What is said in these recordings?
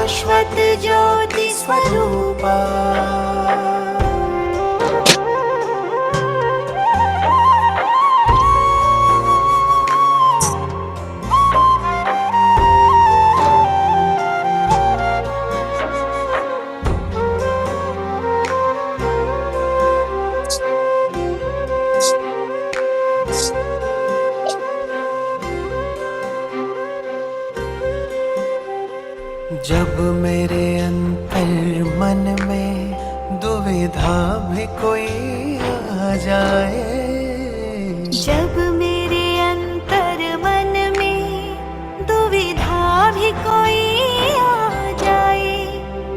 शाश्वत ज्योति स्वरूपा। जब मेरे अंतर मन में दुविधा भी कोई आ जाए, जब मेरे अंतर मन में दुविधा भी कोई आ जाए,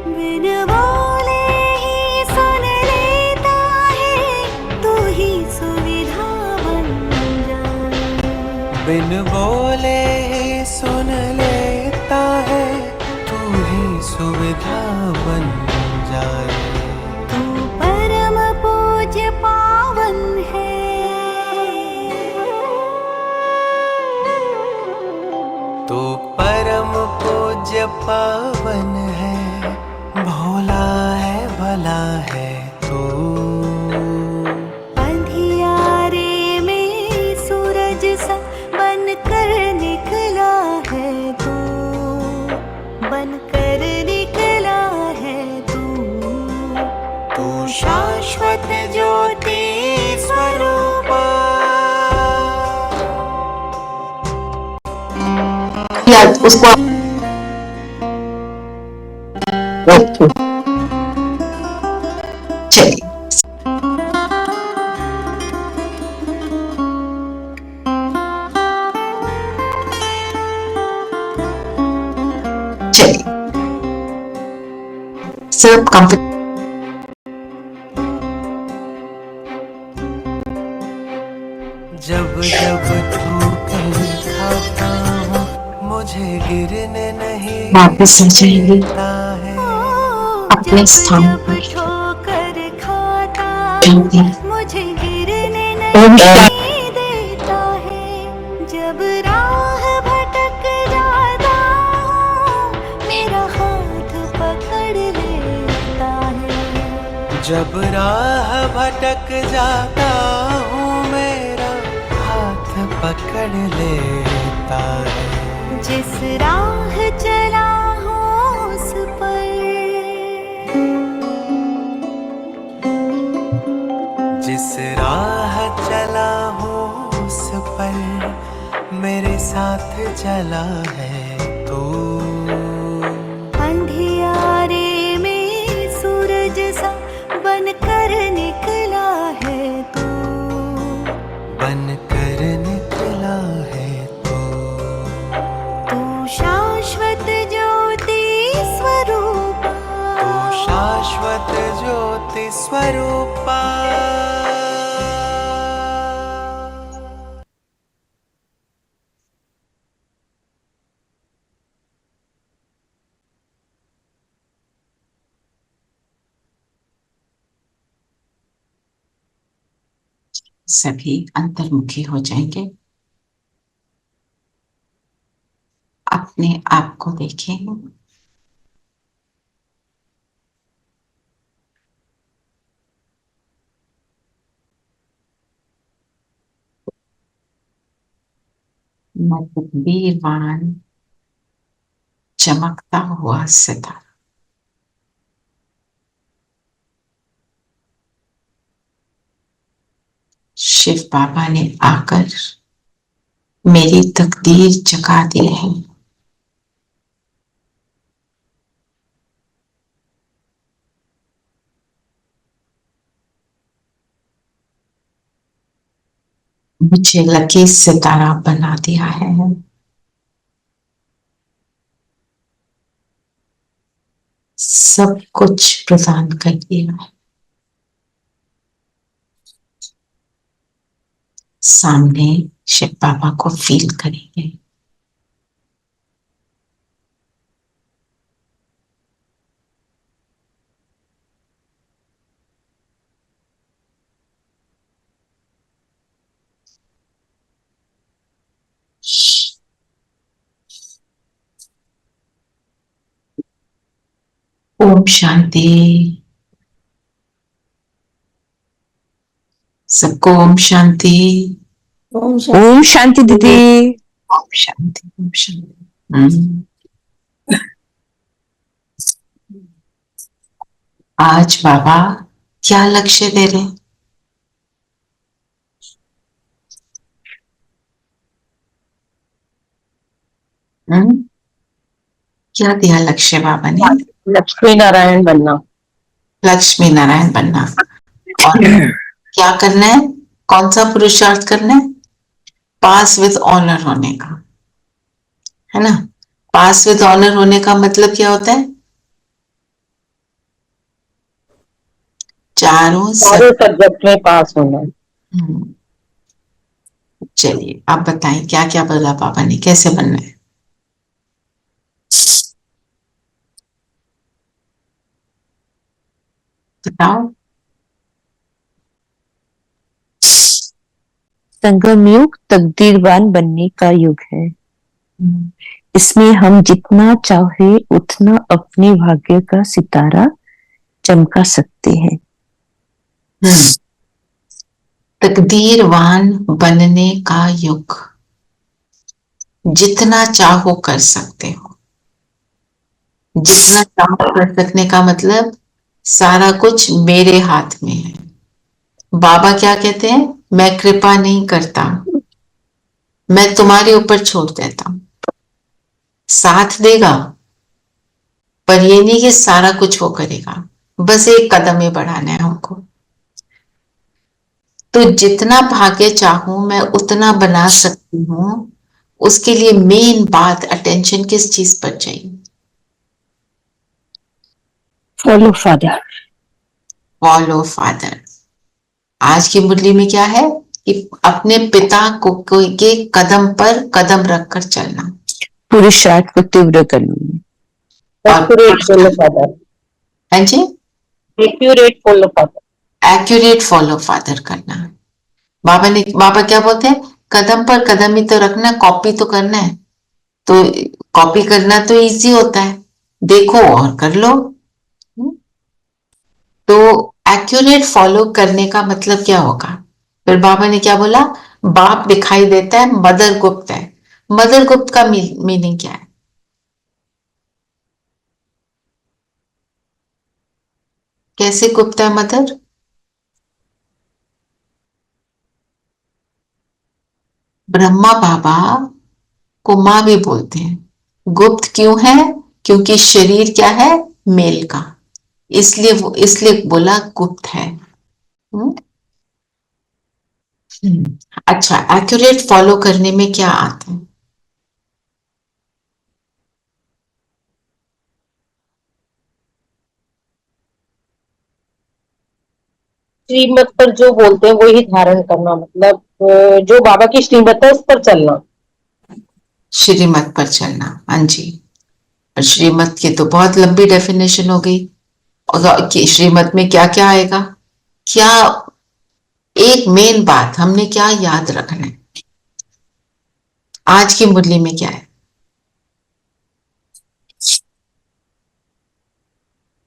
बिन बोले ही सुन लेता है तू ही सुविधा बन जाए। बिन बोले ही सुन लेता है तू ही सुविधा बन जाए। तू परम पूज्य पावन है, तू परम पूज्य पावन है, भोला है भला है तू। अंधियारे में सूरज सा बनकर निकला है तू, बनकर निकला है तू। तू शाश्वत ज्योति स्वरूपा। याद उसको रखो। चलिए चलिए सब कंफर्ट। जब जब ठोकर खाता हूँ मुझे गिरने नहीं वापस आ जाएंगे देता है। अपने स्थान जब पर। ठोकर खाता जाएंगे मुझे गिरने ओम नहीं देता है। जब राह भटक जाता हूँ मेरा हाथ पकड़ लेता है। जब राह भटक जाता हूँ मेरा हाथ पकड़ लेता है। जिस राह चला हूँ उस पर, जिस राह चला हूँ उस पर मेरे साथ चला है तू। अंधियारे में सूरज सा बनकर निकला है तू, बनकर निकला है तू। तू शाश्वत ज्योति स्वरूपा। तू शाश्वत ज्योति स्वरूपा। सभी अंतर्मुखी हो जाएंगे। अपने आप को देखें। मैं तकदीरवान चमकता हुआ सितारा। शिव बाबा ने आकर मेरी तकदीर जगा दी है। मुझे लकी सितारा बना दिया है। सब कुछ प्रदान कर दिया है। सामने शिव बाबा को फील करेंगे। ओम शांति। सबको ओम शांति। ओम शांति दीदी। ओम शांति। ओम शांति। आज बाबा क्या लक्ष्य दे रहे? क्या दिया लक्ष्य बाबा ने? लक्ष्मी नारायण बनना। लक्ष्मी नारायण बनना। और क्या करना है? कौन सा पुरुषार्थ करना है? पास विद ऑनर होने का, है ना? पास विद ऑनर होने का मतलब क्या होता है? चारों सब्जेक्ट में पास होना। चलिए आप बताएं क्या क्या बोला पापा ने, कैसे बनना है? बताओ। संगम युग तकदीरवान बनने का युग है। इसमें हम जितना चाहे उतना अपने भाग्य का सितारा चमका सकते हैं। तकदीरवान बनने का युग, जितना चाहो कर सकते हो। जितना चाहो कर सकने का मतलब सारा कुछ मेरे हाथ में है। बाबा क्या कहते हैं? मैं कृपा नहीं करता, मैं तुम्हारे ऊपर छोड़ देता हूं। साथ देगा, पर ये नहीं कि सारा कुछ वो करेगा, बस एक कदम ही बढ़ाना है हमको। तो जितना भाग्य चाहूं मैं उतना बना सकती हूँ। उसके लिए मेन बात, अटेंशन किस चीज पर चाहिए? Follow father. Follow father. आज की मुरली में क्या है कि अपने पिता को के कदम पर कदम रखकर चलना, पुरुषार्थ को तीव्र करना। Accurate follow father. हाँ जी, accurate follow father. Accurate follow father करना। बाबा क्या बोलते हैं? कदम पर कदम ही तो रखना, कॉपी तो करना है। तो कॉपी करना तो इजी होता है, देखो और कर लो। तो एक्यूरेट फॉलो करने का मतलब क्या होगा? फिर बाबा ने क्या बोला? बाप दिखाई देता है, मदर गुप्त है। मदर गुप्त का मीनिंग क्या है? कैसे गुप्त है मदर? ब्रह्मा बाबा को मां भी बोलते हैं। गुप्त क्यों है? क्योंकि शरीर क्या है? मेल का, इसलिए बोला गुप्त है। अच्छा, एक्यूरेट फॉलो करने में क्या आता है? श्रीमत पर जो बोलते हैं वही धारण करना, मतलब जो बाबा की श्रीमत है उस पर चलना। श्रीमत पर चलना, हाँ जी। और श्रीमत की तो बहुत लंबी डेफिनेशन हो गई। और श्रीमत में क्या क्या आएगा? क्या एक मेन बात हमने क्या याद रखना है? आज की मुरली में क्या है?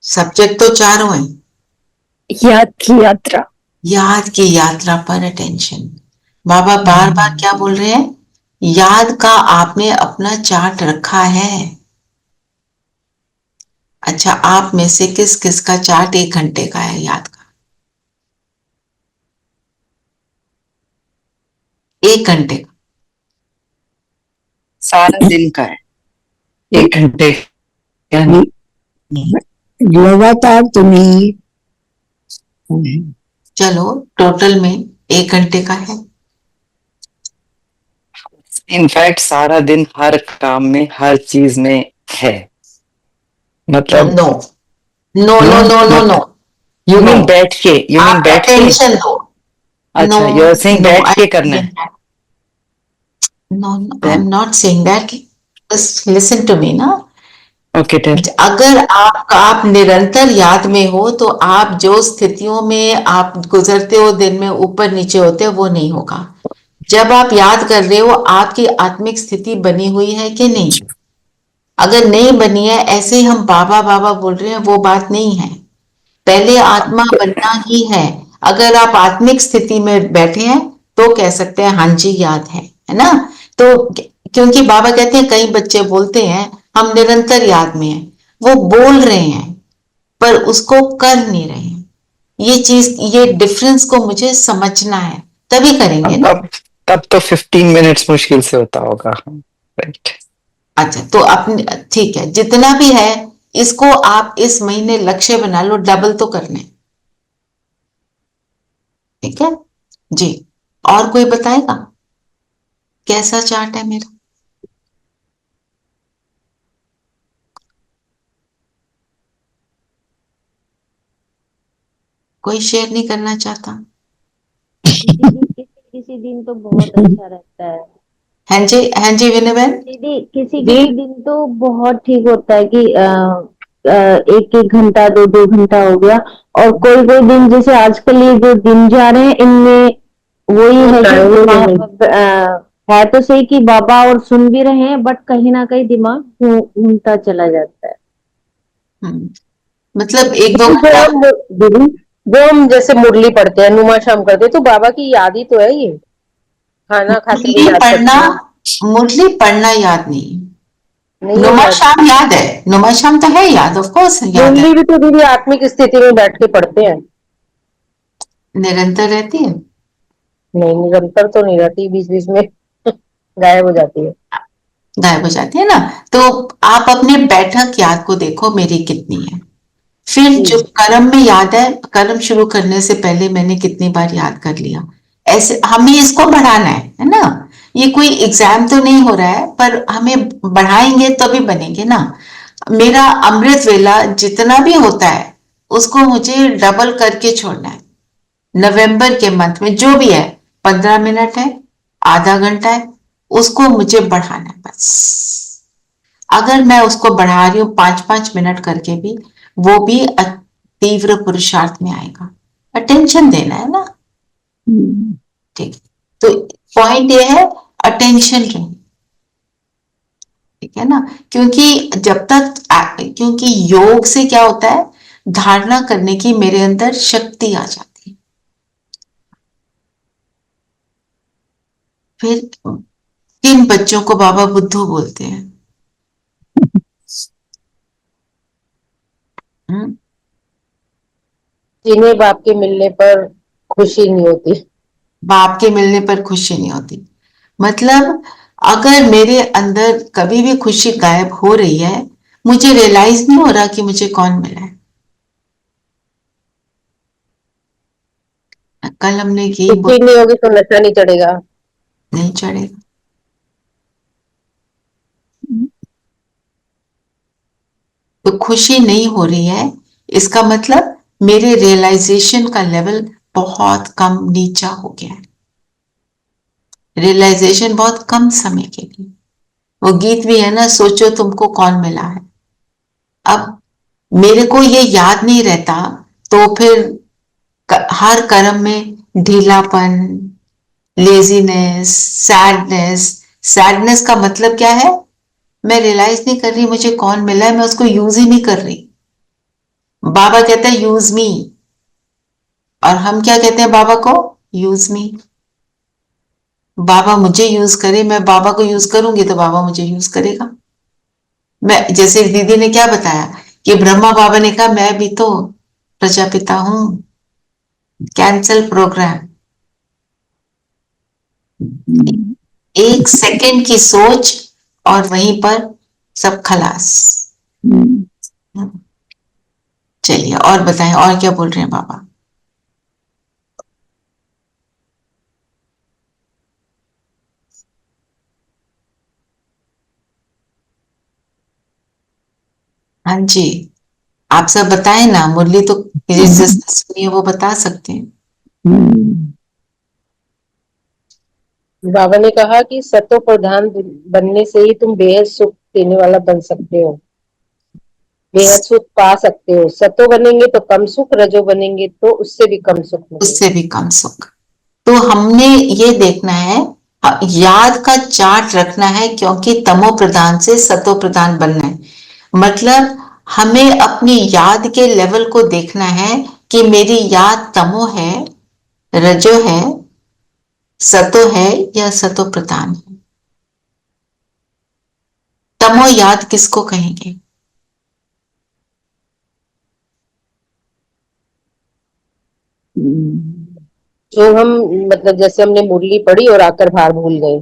सब्जेक्ट तो चारों हैं। याद की यात्रा। याद की यात्रा पर अटेंशन। बाबा बार बार क्या बोल रहे हैं? याद का आपने अपना चार्ट रखा है। अच्छा, आप में से किस किस का चार्ट 1 घंटे का है याद का? 1 घंटे का? सारा दिन का है, 1 घंटे का नहीं। लगातार तो नहीं। चलो टोटल में 1 घंटे का है। इनफैक्ट सारा दिन हर काम में, हर चीज में है। मतलब no no no no no no, you mean बैठ के, यू मीन बैठ के? अटेंशन दो। अच्छा, यू आर सेइंग बैठ के करना है। No, I am not saying that. Just listen to me ना। ओके, अगर आप निरंतर याद में हो तो आप जो स्थितियों में आप गुजरते हो दिन में, ऊपर नीचे होते हो, वो नहीं होगा। जब आप याद कर रहे हो, आपकी आत्मिक स्थिति बनी हुई है कि नहीं? अगर नहीं बनी है, ऐसे ही हम बाबा बाबा बोल रहे हैं, वो बात नहीं है। पहले आत्मा बनना ही है। अगर आप आत्मिक स्थिति में बैठे हैं तो कह सकते हैं हाँ जी याद है ना। तो क्योंकि बाबा कहते हैं कई बच्चे बोलते हैं हम निरंतर याद में हैं, वो बोल रहे हैं पर उसको कर नहीं रहे हैं। ये चीज, ये डिफरेंस को मुझे समझना है, तभी करेंगे ना। तब तो 15 मिनट्स मुश्किल से होता होगा। राइट। अच्छा, तो अपने ठीक है, जितना भी है इसको आप इस महीने लक्ष्य बना लो, डबल तो करने। ठीक है जी। और कोई बताएगा कैसा चार्ट है मेरा? कोई शेयर नहीं करना चाहता? दीदी किसी किसी दिन तो बहुत अच्छा रहता है। हाँ जी, हाँ जी विनय बहन। दीदी किसी किसी दिन तो बहुत ठीक होता है कि एक एक घंटा दो दो घंटा हो गया। और कोई कोई दिन जैसे आजकल ये जो दिन जा रहे हैं इनमें वही है कि है तो सही कि बाबा और सुन भी रहे हैं बट कहीं ना कहीं दिमाग घूमता चला जाता है। मतलब एक दो जो घंटा हम दीदी जो हम जैसे मुरली पढ़ते हैं नुमा शाम करते हैं तो बाबा की याद ही तो है ये। खाना खाते हुए मुरली याद पढ़ना, करते हैं। मुरली पढ़ना याद नहीं। नहीं है नुमा याद। शाम याद है, नुमा शाम तो है याद, ऑफ कोर्स याद है। मुरली भी तो दीदी आत्मिक स्थिति में बैठ के पढ़ते हैं। निरंतर रहती है। नहीं निरंतर तो नहीं रहती, बीच बीच में गायब हो जाती है। गायब हो जाती है ना। तो आप अपने बैठक याद को देखो मेरी कितनी है। फिर जो कर्म में याद है, कर्म शुरू करने से पहले मैंने कितनी बार याद कर लिया। ऐसे हमें इसको बढ़ाना है ना। ये कोई एग्जाम तो नहीं हो रहा है, पर हमें बढ़ाएंगे तभी बनेंगे ना। मेरा अमृत वेला जितना भी होता है उसको मुझे डबल करके छोड़ना है। नवंबर के मंथ में जो भी है, 15 मिनट है, आधा घंटा है, उसको मुझे बढ़ाना है बस। अगर मैं उसको बढ़ा रही हूँ 5-5 मिनट करके भी, वो भी तीव्र पुरुषार्थ में आएगा। अटेंशन देना है ना। ठीक। तो पॉइंट ये है, अटेंशन रहे। ठीक है ना। क्योंकि जब तक, क्योंकि योग से क्या होता है, धारणा करने की मेरे अंदर शक्ति आ जाती है। फिर किन बच्चों को बाबा बुद्धू बोलते हैं? जिन्हें बाप के मिलने पर खुशी नहीं होती। बाप के मिलने पर खुशी नहीं होती। मतलब अगर मेरे अंदर कभी भी खुशी गायब हो रही है, मुझे रियलाइज नहीं हो रहा कि मुझे कौन मिला है। कल हमने यही खुशी नहीं होगी तो नशा नहीं चढ़ेगा। नहीं चढ़ेगा। तो खुशी नहीं हो रही है, इसका मतलब मेरे रियलाइजेशन का लेवल बहुत कम नीचा हो गया है। रियलाइजेशन बहुत कम समय के लिए। वो गीत भी है ना, सोचो तुमको कौन मिला है। अब मेरे को ये याद नहीं रहता तो फिर हर कर्म में ढीलापन, लेजीनेस, सैडनेस। सैडनेस का मतलब क्या है? मैं रियलाइज नहीं कर रही मुझे कौन मिला है, मैं उसको यूज ही नहीं कर रही। बाबा कहते हैं यूज मी, और हम क्या कहते हैं बाबा को? Use me. बाबा मुझे यूज करे, मैं बाबा को यूज करूंगी तो बाबा मुझे यूज करेगा। मैं जैसे दीदी ने क्या बताया कि ब्रह्मा बाबा ने कहा मैं भी तो प्रजापिता हूं, कैंसल प्रोग्राम। एक सेकंड की सोच और वहीं पर सब खलास। चलिए और बताएं, और क्या बोल रहे हैं बाबा? हाँ जी, आप सब बताएं ना। मुरली तो जिसने सुनी है वो बता सकते हैं। बाबा ने कहा कि सतो प्रधान बनने से ही तुम बेहद सुख देने वाला बन सकते हो, बेहद सुख पा सकते हो। सतो बनेंगे तो कम सुख, रजो बनेंगे तो उससे भी कम सुख मिलेगा। उससे भी कम सुख। तो हमने ये देखना है याद का चार्ट रखना है, क्योंकि तमो प्रधान से सतो प्रधान बनना है। मतलब हमें अपनी याद के लेवल को देखना है कि मेरी याद तमो है, रजो है, सतो है या सतो प्रधान है। तमो याद किसको कहेंगे? जो हम मतलब जैसे हमने मुरली पढ़ी और आकर बाहर भूल गए,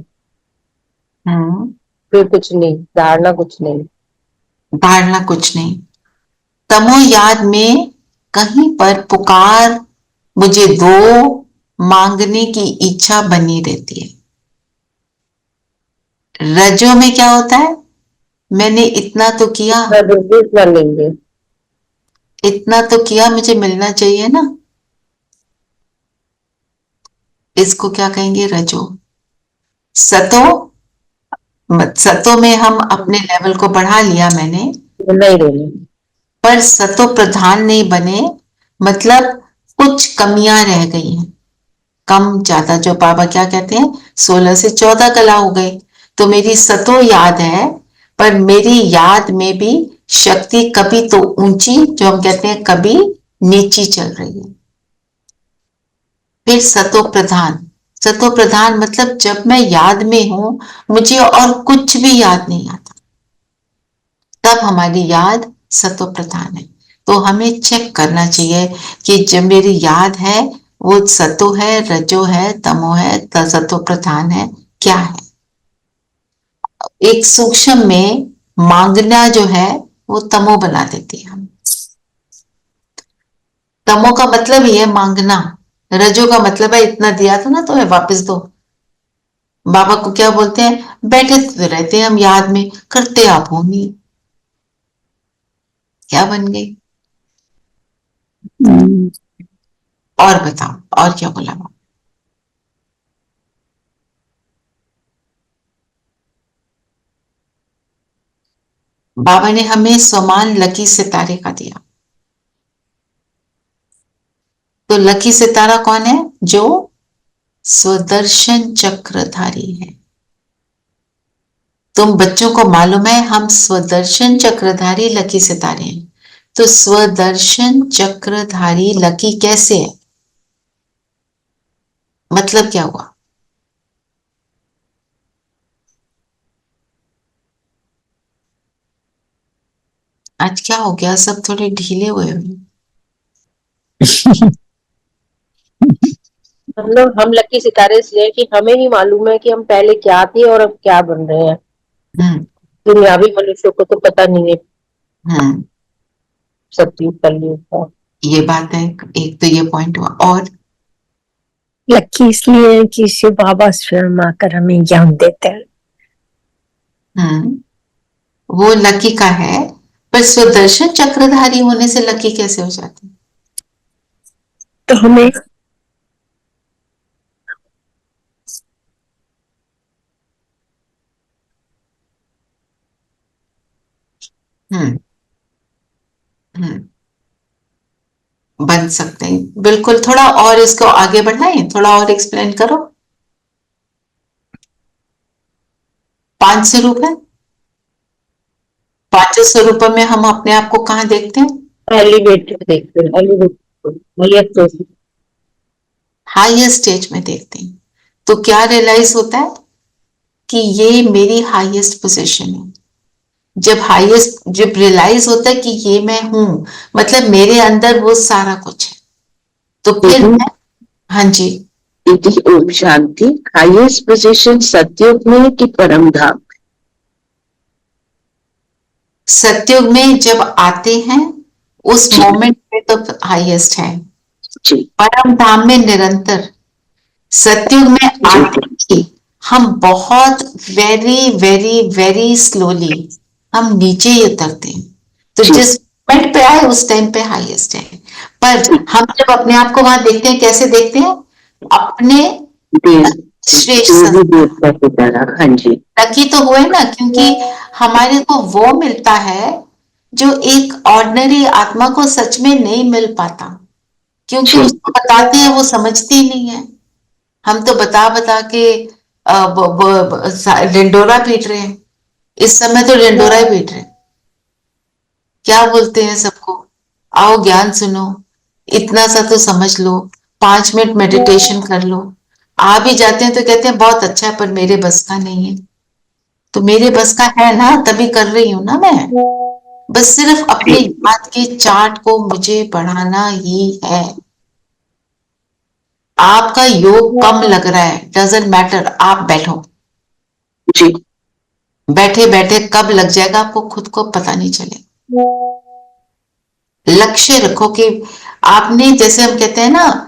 फिर कुछ नहीं, धारणा कुछ नहीं। धारणा कुछ नहीं। तमो याद में कहीं पर पुकार, मुझे दो, मांगने की इच्छा बनी रहती है। रजो में क्या होता है? मैंने इतना तो किया, इतना लेंगे, इतना तो किया, मुझे मिलना चाहिए ना। इसको क्या कहेंगे? रजो। सतो, सतो में हम अपने लेवल को बढ़ा लिया मैंने, नहीं लेंगे। पर सतो प्रधान नहीं बने, मतलब कुछ कमियां रह गई हैं, कम ज्यादा, जो बाबा क्या कहते हैं, 16 से 14 कला हो गए। तो मेरी सतो याद है, पर मेरी याद में भी शक्ति कभी तो ऊंची, जो हम कहते हैं, कभी नीची चल रही है। फिर सतो प्रधान। सतो प्रधान मतलब जब मैं याद में हूं, मुझे और कुछ भी याद नहीं आता, तब हमारी याद सतो प्रधान है। तो हमें चेक करना चाहिए कि जब मेरी याद है वो सतो है, रजो है, तमो है, सतो प्रधान है, क्या है। एक सूक्ष्म में मांगना जो है वो तमो बना देती है हम। तमो का मतलब ही है मांगना, रजो का मतलब है इतना दिया था ना, तुम्हें वापस दो। बाबा को क्या बोलते हैं? बैठे तो रहते हैं हम याद में, करते आप हो नहीं। क्या बन गई? और बताओ, और क्या बोला बाबा? बाबा ने हमें समान लकी सितारे का दिया। तो लकी सितारा कौन है? जो स्वदर्शन चक्रधारी है। तुम बच्चों को मालूम है हम स्वदर्शन चक्रधारी लकी सितारे हैं। तो स्वदर्शन चक्रधारी लकी कैसे है? मतलब क्या हुआ? आज क्या हो गया? सब थोड़े ढीले हुए हैं। हम लकी सितारे इसलिए कि हमें ही मालूम है कि हम पहले क्या थे और अब क्या बन रहे हैं। दुनियावी मनुष्यों को तो पता नहीं है सतयुग कलयुग का। ये बात है, एक तो ये पॉइंट हुआ। और लकी इसलिए है कि शिव बाबा स्वयं आकर हमें ज्ञान देते हैं। वो लकी का है, पर स्वदर्शन चक्रधारी होने से लकी कैसे हो जाते? तो हमें हम्म हम्म बन सकते हैं बिल्कुल। थोड़ा और इसको आगे बढ़ाएं, थोड़ा और एक्सप्लेन करो। 500 रुपए, 500 रुपए में हम अपने आप को कहाँ देखते हैं? एलिवेटर देखते हैं, एलिवेटर हाईएस्ट स्टेज में देखते हैं। तो क्या रियलाइज होता है कि ये मेरी हाईएस्ट पोजीशन है। जब रियलाइज होता है कि ये मैं हूं, मतलब मेरे अंदर वो सारा कुछ है, तो फिर हाँ जी। ओम शांति। हाईएस्ट पोजीशन सतयुग में कि परम धाम? सतयुग में जब आते हैं उस मोमेंट में तो हाईएस्ट है। परम धाम में निरंतर। सतयुग में आते ही हम बहुत वेरी वेरी वेरी स्लोली हम नीचे ही उतरते हैं। तो जिस मोमेंट पे आए उस टाइम पे हाईएस्ट है। पर हम जब अपने आप को वहां देखते हैं, कैसे देखते हैं? अपने श्रेष्ठ संस्कार। हाँ जी, लकी तो हुए ना, क्योंकि हमारे को वो मिलता है जो एक ऑर्डिनरी आत्मा को सच में नहीं मिल पाता, क्योंकि उसको बताते हैं वो समझती ही नहीं है। हम तो बता बता के डिंडोरा पीट रहे हैं। इस समय तो डिंडोरा ही पीट रहे हैं। क्या बोलते हैं सबको, आओ ज्ञान सुनो, इतना सा तो समझ लो, 5 मिनट मेडिटेशन कर लो। आ भी जाते हैं तो कहते हैं बहुत अच्छा है, पर मेरे बस का नहीं है। तो मेरे बस का है ना, तभी कर रही हूं ना मैं। बस सिर्फ अपने याद के चार्ट को मुझे बढ़ाना ही है। आपका योग कम लग रहा है, डजेंट मैटर, आप बैठो। जी। बैठे बैठे कब लग जाएगा आपको खुद को पता नहीं चलेगा। लक्ष्य रखो कि आपने, जैसे हम कहते हैं ना,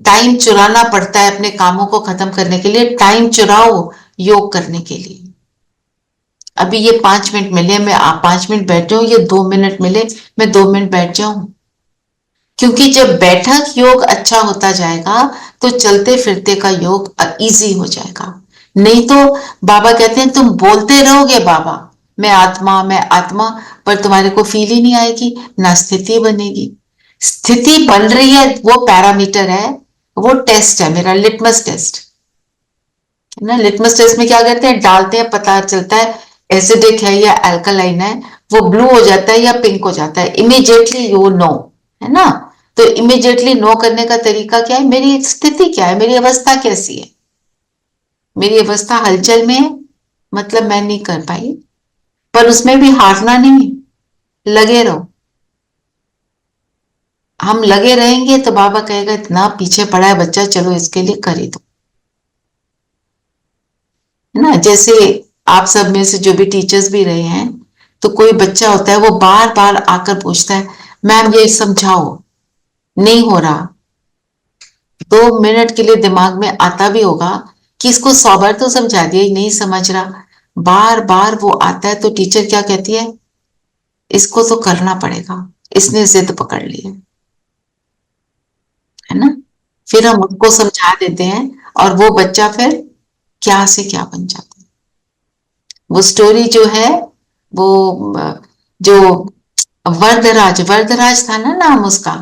टाइम चुराना पड़ता है अपने कामों को खत्म करने के लिए, टाइम चुराओ योग करने के लिए। अभी ये 5 मिनट मिले, मैं आप 5 मिनट बैठ जाऊं, ये 2 मिनट मिले, मैं 2 मिनट बैठ जाऊं। क्योंकि जब बैठक योग अच्छा होता जाएगा तो चलते फिरते का योग इजी हो जाएगा। नहीं तो बाबा कहते हैं तुम बोलते रहोगे बाबा मैं आत्मा, पर तुम्हारे को फील ही नहीं आएगी, ना स्थिति बनेगी। स्थिति बन रही है, वो पैरामीटर है, वो टेस्ट है मेरा, लिटमस टेस्ट ना। लिटमस टेस्ट में क्या करते हैं, डालते हैं, पता चलता है एसिडिक है या अल्कलाइन है, वो ब्लू हो जाता है या पिंक हो जाता है, इमीडिएटली यू नो, है ना। तो इमीडिएटली नो करने का तरीका क्या है, मेरी स्थिति क्या है, मेरी अवस्था कैसी है। मेरी अवस्था हलचल में है, मतलब मैं नहीं कर पाई, पर उसमें भी हारना नहीं, लगे रहो। हम लगे रहेंगे तो बाबा कहेगा इतना पीछे पड़ा है बच्चा, चलो इसके लिए कर ही दो, है ना। जैसे आप सब में से जो भी टीचर्स भी रहे हैं, तो कोई बच्चा होता है वो बार बार आकर पूछता है मैम ये समझाओ, नहीं हो रहा। 2 मिनट के लिए दिमाग में आता भी होगा कि इसको 100 बार तो समझा दिया, नहीं समझ रहा, बार बार वो आता है, तो टीचर क्या कहती है, इसको तो करना पड़ेगा, इसने जिद पकड़ ली है ना। फिर हम उसको समझा देते हैं और वो बच्चा फिर क्या से क्या बन जाता है। वो स्टोरी जो है, वो जो वरदराज था ना नाम उसका,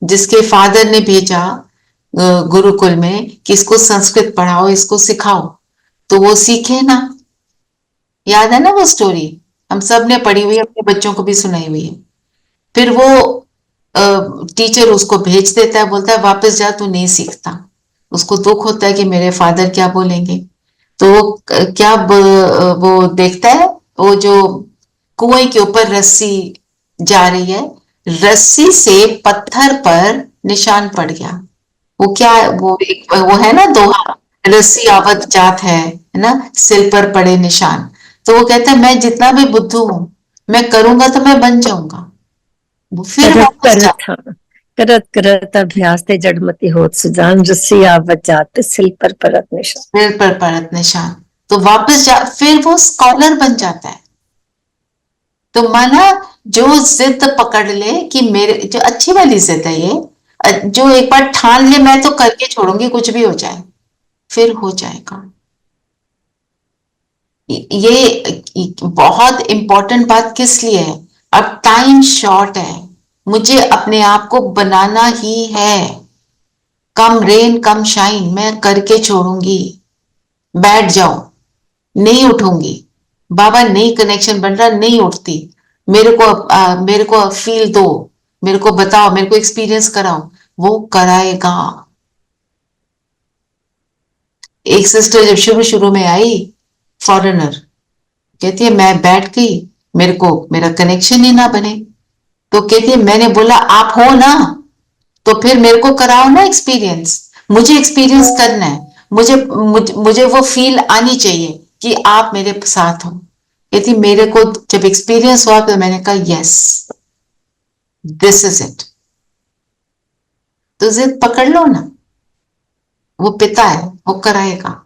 जिसके फादर ने भेजा गुरुकुल में कि इसको संस्कृत पढ़ाओ, इसको सिखाओ, तो वो सीखे ना। याद है ना वो स्टोरी, हम सब ने पढ़ी हुई है, अपने बच्चों को भी सुनाई हुई है। फिर वो टीचर उसको भेज देता है, बोलता है वापस जा, तू नहीं सीखता। उसको दुख होता है कि मेरे फादर क्या बोलेंगे। तो क्या वो देखता है, वो जो कुएं के ऊपर रस्सी जा रही है, रस्सी से पत्थर पर निशान पड़ गया। वो क्या, वो है ना दोहा, रस्सी आवत जात है ना, सिल पर पड़े निशान। तो वो कहता है मैं जितना भी बुद्धू हूं, मैं करूंगा तो मैं बन जाऊंगा। वो फिर करत वापस करत हाँ करत करत अभ्यास ते जड़मति होत सुजान, रस्सी आवत जात सिल पर परत निशान। सिर पर पड़त निशान, तो वापस जा, फिर वो स्कॉलर बन जाता है। तो माना जो जिद पकड़ ले कि मेरे, जो अच्छी वाली जिद है ये, जो एक बार ठान ले मैं तो करके छोड़ूंगी कुछ भी हो जाए, फिर हो जाएगा। ये बहुत इंपॉर्टेंट बात किस लिए है, अब टाइम शॉर्ट है, मुझे अपने आप को बनाना ही है। कम रेन कम शाइन, मैं करके छोड़ूंगी। बैठ जाओ, नहीं उठूंगी, बाबा नहीं कनेक्शन बन रहा, नहीं उठती, मेरे को फील दो, मेरे को बताओ, मेरे को एक्सपीरियंस कराओ, वो कराएगा। एक सिस्टर जब शुरू शुरू में आई, फॉरेनर, कहती है मैं बैठ गई, मेरे को मेरा कनेक्शन ही ना बने। तो कहती है मैंने बोला आप हो ना, तो फिर मेरे को कराओ ना एक्सपीरियंस, मुझे एक्सपीरियंस करना है, मुझे वो फील आनी चाहिए कि आप मेरे साथ हो। कहती मेरे को जब एक्सपीरियंस हुआ तो मैंने कहा यस, दिस इज इट। तो जिद पकड़ लो ना, वो पिता है, वो कराएगा।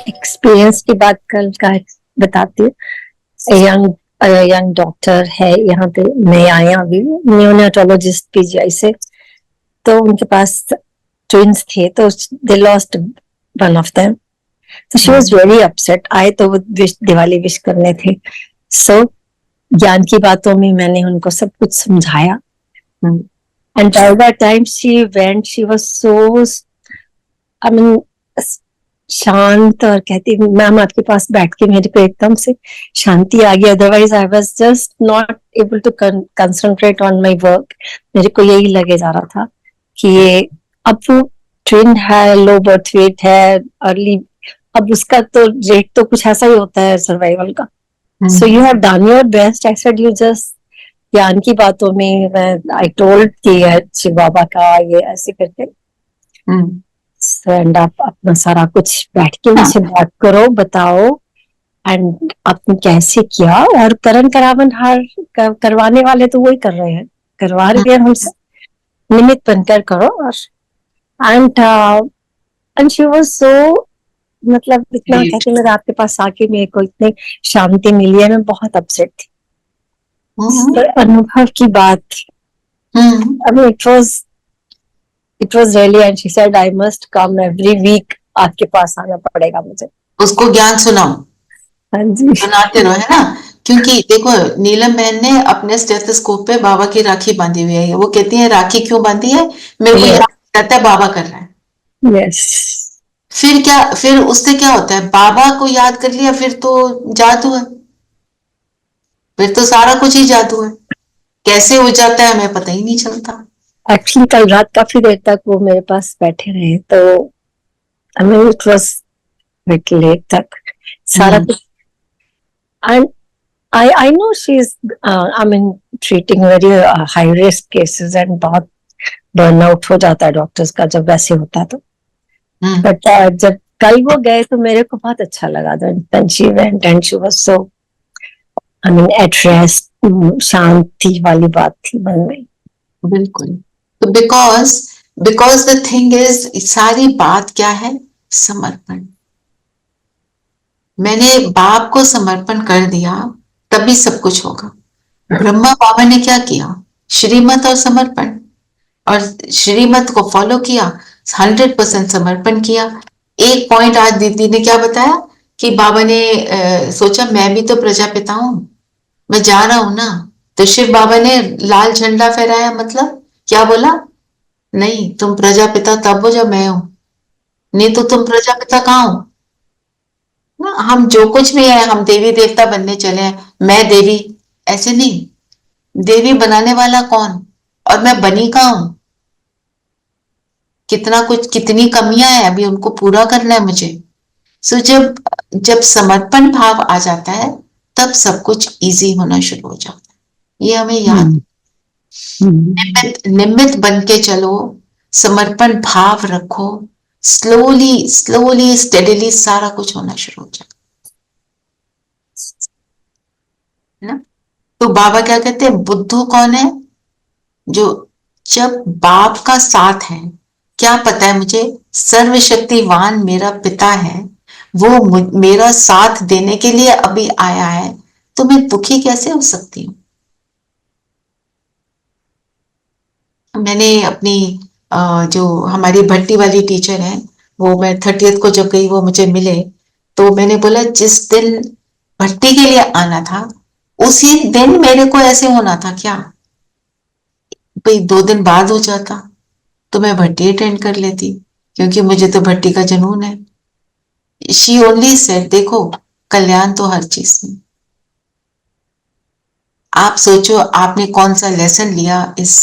एक्सपीरियंस की बात कल का बताती हूँ। यंग डॉक्टर है यहाँ पे, नए आए अभी, न्यूनेटोलॉजिस्ट पीजीआई से। तो उनके पास ट्विंस थे, तो they lost one of them, तो शी वाज वेरी अपसेट। आए तो वो दिवाली विश करने थे। सो ज्ञान की बातों में मैंने उनको सब कुछ समझाया, and by that time she went, she was so, I mean शांत, और कहती मैम आपके पास बैठ के मेरे को एकदम से शांति आ गई। Otherwise I was just not able to concentrate on my work. मेरे को यही लगे जा रहा था कि ये अब वो ट्रेंड है, लो बर्थ वेट है, अर्ली, अब उसका तो रेट तो कुछ ऐसा ही होता है सर्वाइवल का। So you have done your best. I said you just, ज्ञान की बातों में मैं आई टोल्ड कि शिव बाबा का ये ऐसे करके, एंड आप अपना सारा कुछ बैठ के उनसे बात करो, बताओ एंड आपने कैसे किया। और करण करावन हर करवाने वाले तो वही कर रहे हैं, करवा रहे हैं हमसे, निमित्त बनकर करो। और एंड शी वाज सो, मतलब इतना कहते मेरे आपके पास आके मेरे को इतनी शांति मिली है। मैं बहुत अपसेट थी, अनुभव की बात। I mean, it was really, and she said I must come every week, आपके पास आना पड़ेगा मुझे। उसको ज्ञान सुनाओ, हाँ जी, सुनाते रहो, है ना। क्योंकि देखो नीलम बहन ने अपने स्टेथोस्कोप पे बाबा की राखी बांधी हुई है। वो कहती है राखी क्यों बांधी है, मेरे को याद रहता है बाबा कर रहा है। यस। फिर क्या, फिर उससे क्या होता है, बाबा को याद कर लिया फिर तो जादू है, फिर तो सारा कुछ ही जादू है। कैसे हो जाता है हमें पता ही नहीं चलता। एक्चुअली कल रात काफी देर तक वो मेरे पास बैठे रहे, तो I mean it was very late तक सारा कुछ। And I know she's I mean treating very high risk cases, and बहुत बर्नआउट हो जाता है डॉक्टर्स का जब वैसे होता है तो। बट जब कल वो गए तो मेरे को बहुत अच्छा लगा। Then she went and she was so, I mean, at rest, शांति वाली बात थी मन में। बिल्कुल। तो बिकॉज द थिंग इज, सारी बात क्या है, समर्पण। मैंने बाप को समर्पण कर दिया तभी सब कुछ होगा। ब्रह्मा बाबा ने क्या किया, श्रीमत और समर्पण, और श्रीमत को फॉलो किया, 100% समर्पण किया। एक पॉइंट आज दीदी ने क्या बताया कि बाबा ने सोचा मैं भी तो प्रजापिता हूं, मैं जा रहा हूं ना। तो शिव बाबा ने लाल झंडा फहराया, मतलब क्या बोला, नहीं तुम प्रजापिता तब हो जब मैं हूं, नहीं तो तुम प्रजापिता कहाँ हो ना। हम जो कुछ भी है, हम देवी देवता बनने चले हैं, मैं देवी, ऐसे नहीं। देवी बनाने वाला कौन, और मैं बनी कहाँ हूं। कितना कुछ, कितनी कमियां हैं, अभी उनको पूरा करना है मुझे। सो जब जब समर्पण भाव आ जाता है तब सब कुछ इजी होना शुरू हो जाता है। ये हमें याद, निमित्त बन के चलो, समर्पण भाव रखो, स्लोली स्लोली स्टेडीली सारा कुछ होना शुरू हो जाता है ना। तो बाबा क्या कहते हैं, बुद्धू कौन है, जो जब बाप का साथ है, क्या पता है मुझे सर्वशक्तिवान मेरा पिता है, वो मेरा साथ देने के लिए अभी आया है, तो मैं दुखी कैसे हो सकती हूँ। मैंने अपनी जो हमारी भट्टी वाली टीचर है, वो मैं 30th को जब गई वो मुझे मिले, तो मैंने बोला जिस दिन भट्टी के लिए आना था उसी दिन मेरे को ऐसे होना था क्या, भाई 2 दिन बाद हो जाता तो मैं भट्टी अटेंड कर लेती, क्योंकि मुझे तो भट्टी का जुनून है। शी ओनली सेड, देखो कल्याण तो हर चीज में। आप सोचो आपने कौन सा लेसन लिया इस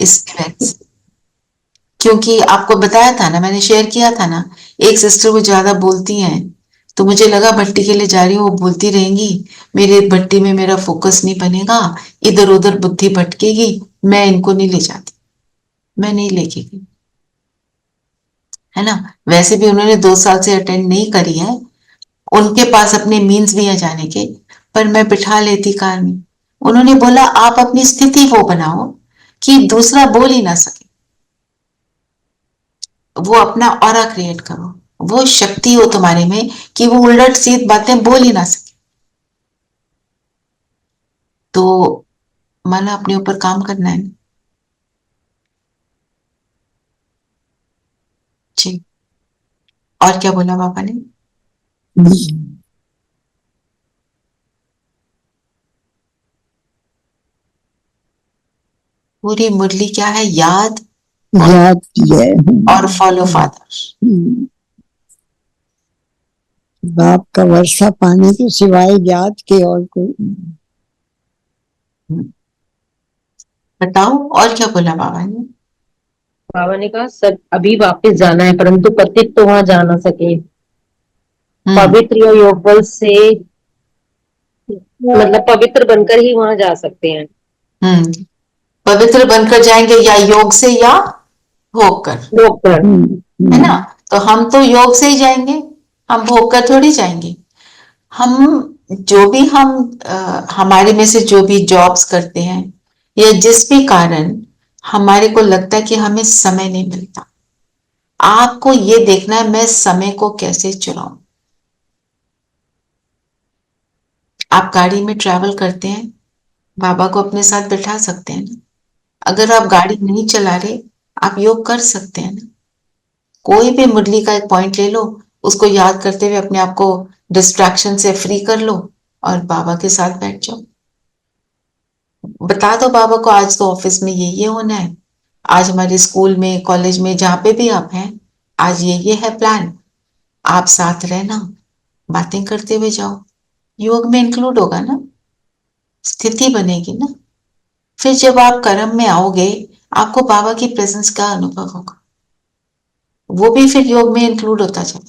इवेंट से। क्योंकि आपको बताया था ना, मैंने शेयर किया था ना, एक सिस्टर वो ज्यादा बोलती हैं, तो मुझे लगा भट्टी के लिए जा रही हूँ, वो बोलती रहेंगी, मेरे भट्टी में मेरा फोकस नहीं बनेगा, इधर उधर बुद्धि भटकेगी, मैं इनको नहीं ले जाती, मैं नहीं लेके गई, है ना। वैसे भी उन्होंने 2 साल से अटेंड नहीं करी है, उनके पास अपने मीन्स भी है जाने के, पर मैं बिठा लेती कार में। उन्होंने बोला आप अपनी स्थिति वो बनाओ कि दूसरा बोल ही ना सके, वो अपना ऑरा क्रिएट करो, वो शक्ति हो तुम्हारे में कि वो उलट सीध बातें बोल ही ना सके। तो माना अपने ऊपर काम करना है जी। और क्या बोला बाबा ने, पूरी मुरली क्या है, याद याद किया है। और फॉलो फादर। बाप का वर्षा पाने के सिवाय याद के और कोई। बताओ और क्या बोला बाबा ने? बाबा ने कहा सब अभी वापस जाना है, परंतु पतित तो वहां जा ना सके। पवित्र या योग बल से मतलब पवित्र बनकर ही वहां जा सकते हैं। पवित्र बनकर जाएंगे या योग से या भोग कर। है ना? तो हम तो योग से ही जाएंगे, हम भोग कर थोड़ी जाएंगे। हम जो भी हमारे में से जो भी जॉब्स करते हैं या जिस भी कारण हमारे को लगता है कि हमें समय नहीं मिलता, आपको ये देखना है मैं समय को कैसे चुराऊं। आप गाड़ी में ट्रैवल करते हैं, बाबा को अपने साथ बिठा सकते हैं ना। अगर आप गाड़ी नहीं चला रहे, आप योग कर सकते हैं ना। कोई भी मुरली का एक पॉइंट ले लो, उसको याद करते हुए अपने आप को डिस्ट्रैक्शन से फ्री कर लो और बाबा के साथ बैठ जाओ। बता दो बाबा को आज तो ऑफिस में ये होना है, आज हमारे स्कूल में कॉलेज में जहां पे भी आप हैं आज ये है प्लान। आप साथ रहना, बातें करते हुए जाओ। योग में इंक्लूड होगा ना, स्थिति बनेगी ना। फिर जब आप कर्म में आओगे आपको बाबा की प्रेजेंस का अनुभव होगा, वो भी फिर योग में इंक्लूड होता जाए।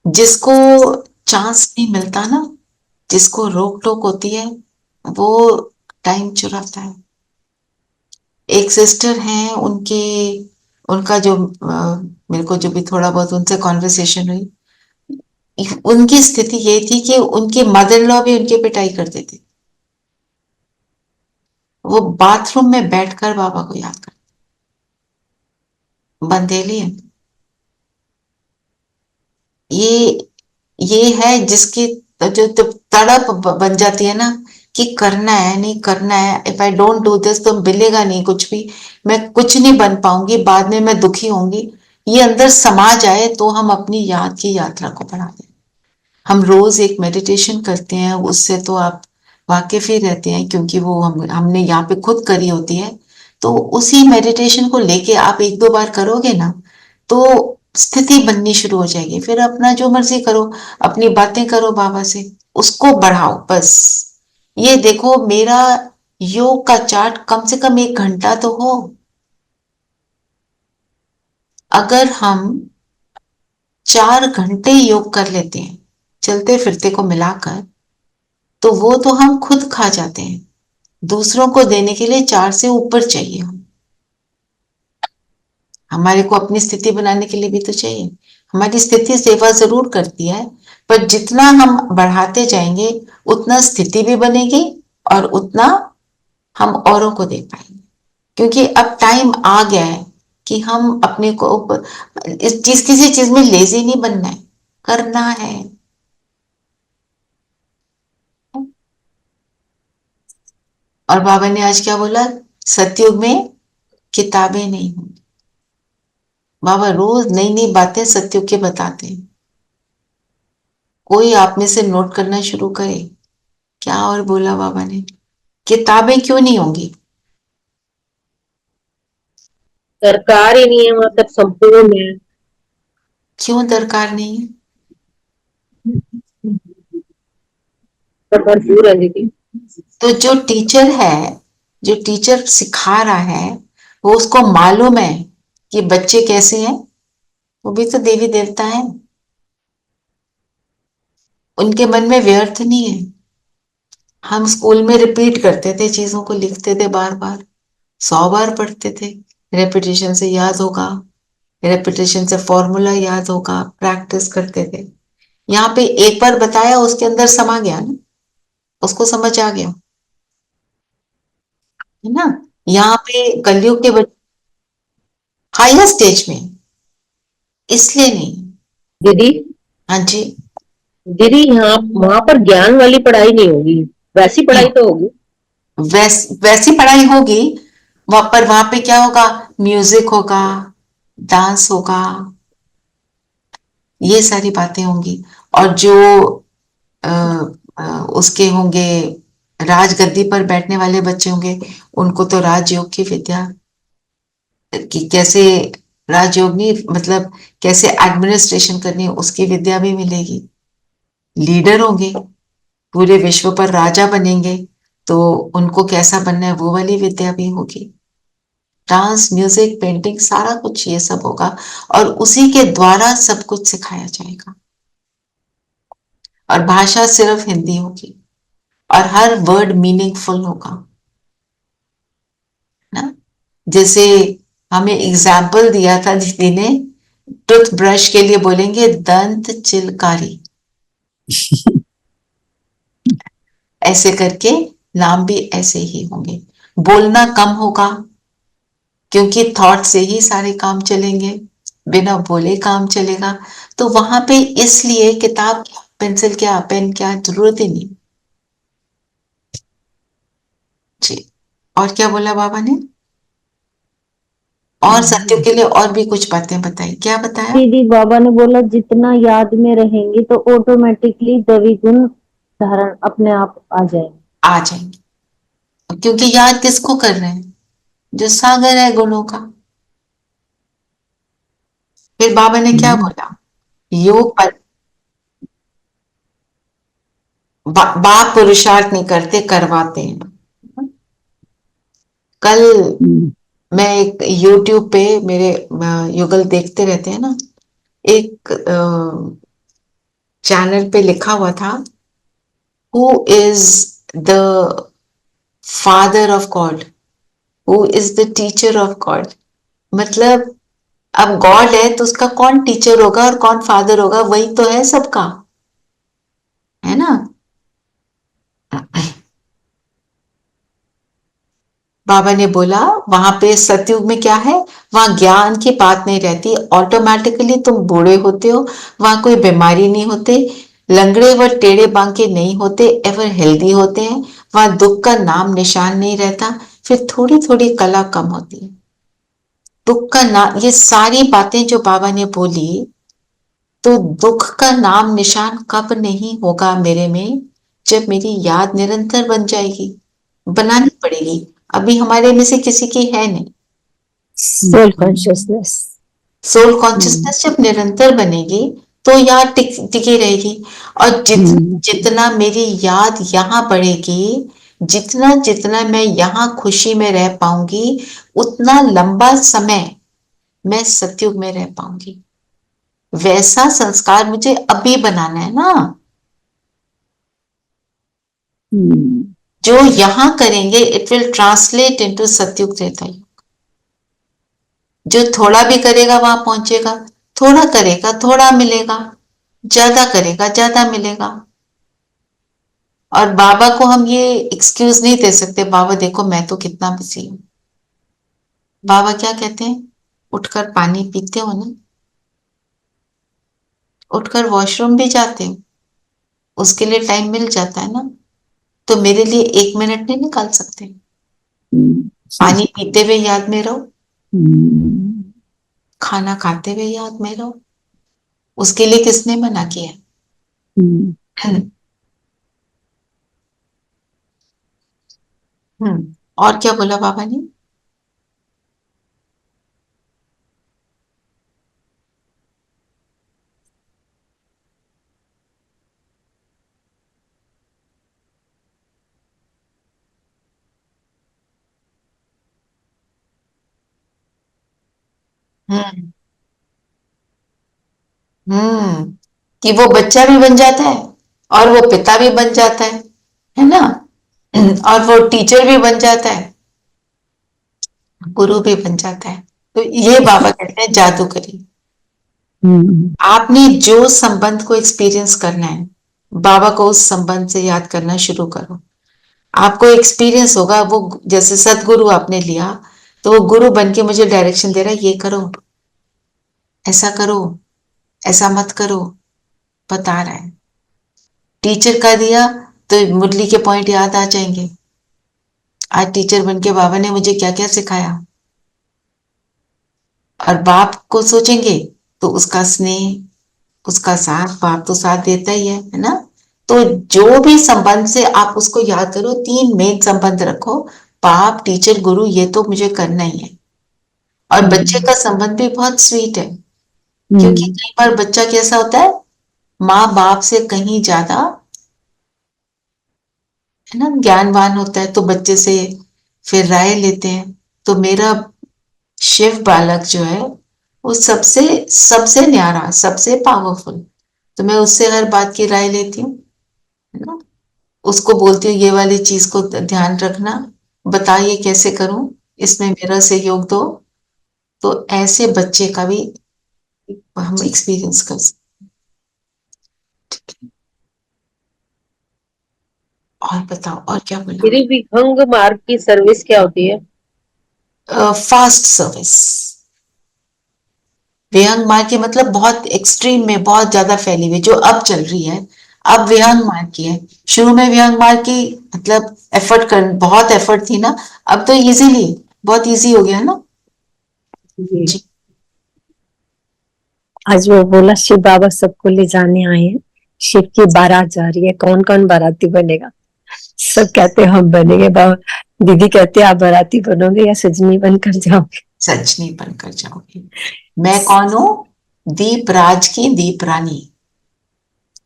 जिसको चांस नहीं मिलता ना, जिसको रोक टोक होती है, वो टाइम चुराता है। एक सिस्टर हैं, उनका जो मेरे को जो भी थोड़ा बहुत उनसे कॉन्वर्सेशन हुई, उनकी स्थिति ये थी कि उनके मदर इन लॉ भी उनकी पिटाई करते थे। वो बाथरूम में बैठकर बाबा को याद करते, बंदेली है। ये है जिसकी जो तड़प बन जाती है ना कि करना है नहीं करना है, if I don't do this तो मिलेगा नहीं कुछ भी, मैं कुछ नहीं बन पाऊंगी, बाद में मैं दुखी होंगी। ये अंदर समा जाए तो हम अपनी याद की यात्रा को बढ़ा दें। हम रोज एक मेडिटेशन करते हैं, उससे तो आप वाकिफ ही रहते हैं क्योंकि वो हमने यहाँ पे खुद करी होती है। तो उसी मेडिटेशन को लेके आप एक दो बार करोगे ना तो स्थिति बननी शुरू हो जाएगी। फिर अपना जो मर्जी करो, अपनी बातें करो बाबा से, उसको बढ़ाओ बस। ये देखो मेरा योग का चार्ट कम से कम 1 घंटा तो हो। अगर हम 4 घंटे योग कर लेते हैं चलते फिरते को मिलाकर, तो वो तो हम खुद खा जाते हैं। दूसरों को देने के लिए 4 से ऊपर चाहिए। हमारे को अपनी स्थिति बनाने के लिए भी तो चाहिए। हमारी स्थिति सेवा जरूर करती है, पर जितना हम बढ़ाते जाएंगे उतना स्थिति भी बनेगी और उतना हम औरों को दे पाएंगे। क्योंकि अब टाइम आ गया है कि हम अपने को किसी चीज में लेजी नहीं बनना है, करना है। और बाबा ने आज क्या बोला? सतयुग में किताबें नहीं होंगी। बाबा रोज नई नई बातें सतयुग के बताते हैं। कोई आप में से नोट करना शुरू करे क्या और बोला बाबा ने? किताबें क्यों नहीं होंगी? दरकार ही नहीं है, वहां तक संपूर्ण है। क्यों दरकार नहीं है? तो भरपूर है दीदी। तो जो टीचर सिखा रहा है वो उसको मालूम है कि बच्चे कैसे हैं। वो भी तो देवी देवता है, उनके मन में व्यर्थ नहीं है। हम स्कूल में रिपीट करते थे, चीजों को लिखते थे, बार बार 100 बार पढ़ते थे। रेपिटेशन से याद होगा, रेपिटेशन से फॉर्मूला याद होगा, प्रैक्टिस करते थे। यहाँ पे एक बार बताया उसके अंदर समा गया ना, उसको समझ आ गया, है ना। यहाँ पे कलयुग के हायर स्टेज में इसलिए नहीं। दीदी हाँ जी। दीदी यहाँ वहां पर ज्ञान वाली पढ़ाई नहीं होगी, वैसी पढ़ाई तो होगी। वैसी पढ़ाई होगी पर वहां पे क्या होगा? म्यूजिक होगा, डांस होगा, ये सारी बातें होंगी। और जो उसके होंगे राजगद्दी पर बैठने वाले बच्चे होंगे, उनको तो राजयोग की विद्या कि कैसे राजयोगिनी मतलब कैसे एडमिनिस्ट्रेशन करनी है उसकी विद्या भी मिलेगी। लीडर होंगे, पूरे विश्व पर राजा बनेंगे, तो उनको कैसा बनना है वो वाली विद्या भी होगी। डांस, म्यूजिक, पेंटिंग, सारा कुछ ये सब होगा और उसी के द्वारा सब कुछ सिखाया जाएगा। और भाषा सिर्फ हिंदी होगी और हर वर्ड मीनिंगफुल होगा ना। जैसे हमें एग्जाम्पल दिया था दीदी ने, टूथब्रश के लिए बोलेंगे दंत चिलकारी। ऐसे करके नाम भी ऐसे ही होंगे। बोलना कम होगा क्योंकि थॉट से ही सारे काम चलेंगे, बिना बोले काम चलेगा। तो वहां पे इसलिए किताब क्या, पेंसिल क्या, पेन क्या, जरूरत ही नहीं जी। और क्या बोला बाबा ने? और सत्यों के लिए और भी कुछ बातें बताई। क्या बताया? दीदी बाबा ने बोला जितना याद में रहेंगे तो ऑटोमेटिकली दवी गुण धारण अपने आप आ जाएंगे। आ जाएंगे, क्योंकि याद किसको कर रहे हैं? जो सागर है गुणों का। फिर बाबा ने क्या बोला? योग पर बाप पुरुषार्थ नहीं करते, करवाते हैं। कल मैं एक YouTube पे मेरे युगल देखते रहते हैं ना, एक चैनल पे लिखा हुआ था, who is the father of God, who is the teacher of God. मतलब अब गॉड है तो उसका कौन टीचर होगा और कौन फादर होगा? वही तो है सबका, है ना। बाबा ने बोला वहां पे सतयुग में क्या है, वहां ज्ञान की बात नहीं रहती, ऑटोमेटिकली तुम बूढ़े होते हो, वहां कोई बीमारी नहीं होते, लंगड़े व टेढ़े बांके नहीं होते, एवर हेल्दी होते हैं, वहां दुख का नाम निशान नहीं रहता। फिर थोड़ी थोड़ी कला कम होती है, दुख का नाम, ये सारी बातें जो बाबा ने बोली, तो दुख का नाम निशान कब नहीं होगा मेरे में? जब मेरी याद निरंतर बन जाएगी। बनानी पड़ेगी, अभी हमारे में से किसी की है नहीं। सोल कॉन्शियसनेस, सोल कॉन्शियसनेस जब निरंतर बनेगी तो याद टिकी रहेगी। और जितना मेरी याद यहाँ बढ़ेगी, जितना जितना मैं यहाँ खुशी में रह पाऊंगी, उतना लंबा समय मैं सतयुग में रह पाऊंगी। वैसा संस्कार मुझे अभी बनाना है ना। जो यहां करेंगे इट विल ट्रांसलेट इनटू सतयुग त्रेता युग। जो थोड़ा भी करेगा वहां पहुंचेगा, थोड़ा करेगा थोड़ा मिलेगा, ज्यादा करेगा ज्यादा मिलेगा। और बाबा को हम ये एक्सक्यूज नहीं दे सकते, बाबा देखो मैं तो कितना बिजी हूं। बाबा क्या कहते हैं? उठकर पानी पीते हो ना, उठकर वॉशरूम भी जाते हो, उसके लिए टाइम मिल जाता है ना, तो मेरे लिए 1 मिनट नहीं निकाल सकते? पानी पीते हुए याद में रहो, खाना खाते हुए याद में रहो, उसके लिए किसने मना किया? और क्या बोला बाबा ने? हम्म हम्म कि वो बच्चा भी बन जाता है और वो पिता भी बन जाता है ना। और वो टीचर भी बन जाता है, गुरु भी बन जाता है। तो ये बाबा कहते हैं जादूगरी। आपने जो संबंध को एक्सपीरियंस करना है, बाबा को उस संबंध से याद करना शुरू करो। आपको एक्सपीरियंस होगा, वो जैसे सदगुरु आपने लिया तो वो गुरु बन के मुझे डायरेक्शन दे रहा है, ये करो, ऐसा करो, ऐसा मत करो, बता रहा है। टीचर का दिया तो मुरली के पॉइंट याद आ जाएंगे। आज टीचर बन के बाबा ने मुझे क्या क्या सिखाया। और बाप को सोचेंगे तो उसका स्नेह, उसका साथ, बाप तो साथ देता ही है ना। तो जो भी संबंध से आप उसको याद करो, 3 मेन संबंध रखो, बाप, टीचर, गुरु, ये तो मुझे करना ही है। और बच्चे का संबंध भी बहुत स्वीट है, क्योंकि कई बार बच्चा कैसा होता है, माँ बाप से कहीं ज्यादा है ना ज्ञानवान होता है, तो बच्चे से फिर राय लेते हैं। तो मेरा शिव बालक जो है वो सबसे सबसे न्यारा, सबसे पावरफुल, तो मैं उससे हर बात की राय लेती हूँ, है ना। उसको बोलती हूँ ये वाली चीज को ध्यान रखना, बता ये कैसे करूं, इसमें मेरा सहयोग दो। तो ऐसे बच्चे का भी हम एक्सपीरियंस कर सकते हैं। और बताओ और क्या बोला। मेरी विहंग मार्ग की सर्विस क्या होती है? Fast service. विहंग मार्ग की मतलब बहुत एक्सट्रीम में, बहुत ज्यादा फैली हुई, जो अब चल रही है, अब विहंग मार्ग की है। शुरू में विहंग मार्ग की मतलब एफर्ट कर, बहुत एफर्ट थी ना, अब तो इजीली, बहुत इजी हो गया ना। जी। आज वो बोला शिव बाबा सबको ले जाने आए हैं, शिव की बारात जा रही है, कौन कौन बाराती बनेगा? सब कहते हैं हम बनेंगे। बाबा दीदी कहते हैं आप बाराती बनोगे या सजनी बनकर जाओगे? सजनी बनकर जाओगी। मैं कौन हूँ? दीप राज की दीप रानी,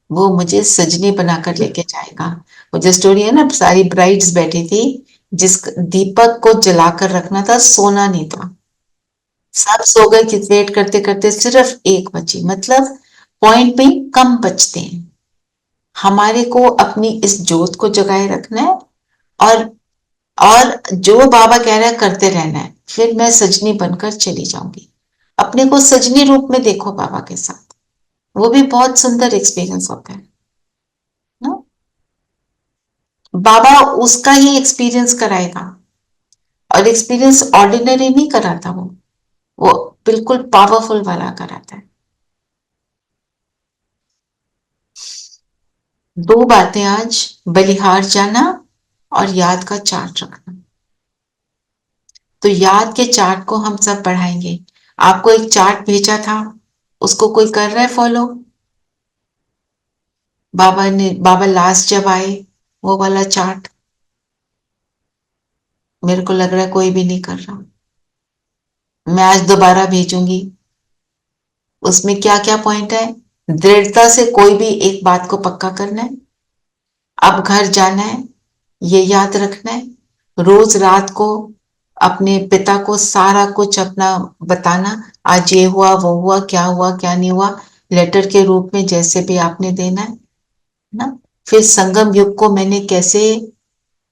वो मुझे सजनी बनाकर लेके जाएगा। वो जो स्टोरी है ना, सारी ब्राइड्स बैठी थी, जिस दीपक को जलाकर रखना था, सोना नहीं था, सब सो गए कि वेट करते करते सिर्फ एक बची। मतलब पॉइंट पे कम बचते हैं, हमारे को अपनी इस जोत को जगाए रखना है, और जो बाबा कह रहा है करते रहना है। फिर मैं सजनी बनकर चली जाऊंगी, अपने को सजनी रूप में देखो बाबा के साथ, वो भी बहुत सुंदर एक्सपीरियंस होता है ना। बाबा उसका ही एक्सपीरियंस कराएगा, और एक्सपीरियंस ऑर्डिनरी नहीं कराता, वो बिल्कुल पावरफुल वाला कराता है। दो बातें आज, बलिहार जाना और याद का चार्ट रखना। तो याद के चार्ट को हम सब पढ़ाएंगे। आपको एक चार्ट भेजा था, उसको कोई कर रहा है फॉलो? बाबा लास्ट जब आए, वो वाला चार्ट, मेरे को लग रहा है कोई भी नहीं कर रहा। मैं आज दोबारा भेजूंगी, उसमें क्या क्या पॉइंट है। दृढ़ता से कोई भी एक बात को पक्का करना है, अब घर जाना है, ये याद रखना है, रोज रात को अपने पिता को सारा कुछ अपना बताना, आज ये हुआ वो हुआ, क्या नहीं हुआ, लेटर के रूप में जैसे भी आपने देना है ना। फिर संगम युग को मैंने कैसे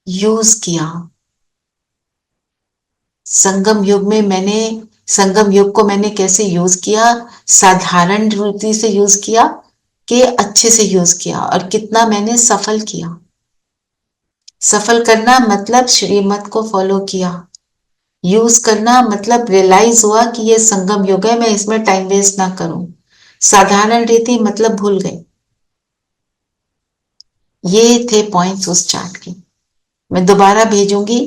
यूज किया, संगम युग को मैंने कैसे यूज किया, साधारण रीति से यूज किया कि अच्छे से यूज किया, और कितना मैंने सफल किया। सफल करना मतलब श्रीमत को फॉलो किया, यूज करना मतलब रियलाइज हुआ कि ये संगम युग है, मैं इसमें टाइम वेस्ट ना करूं। साधारण रीति मतलब भूल गए। ये थे पॉइंट्स उस चार्ट के। मैं दोबारा भेजूंगी,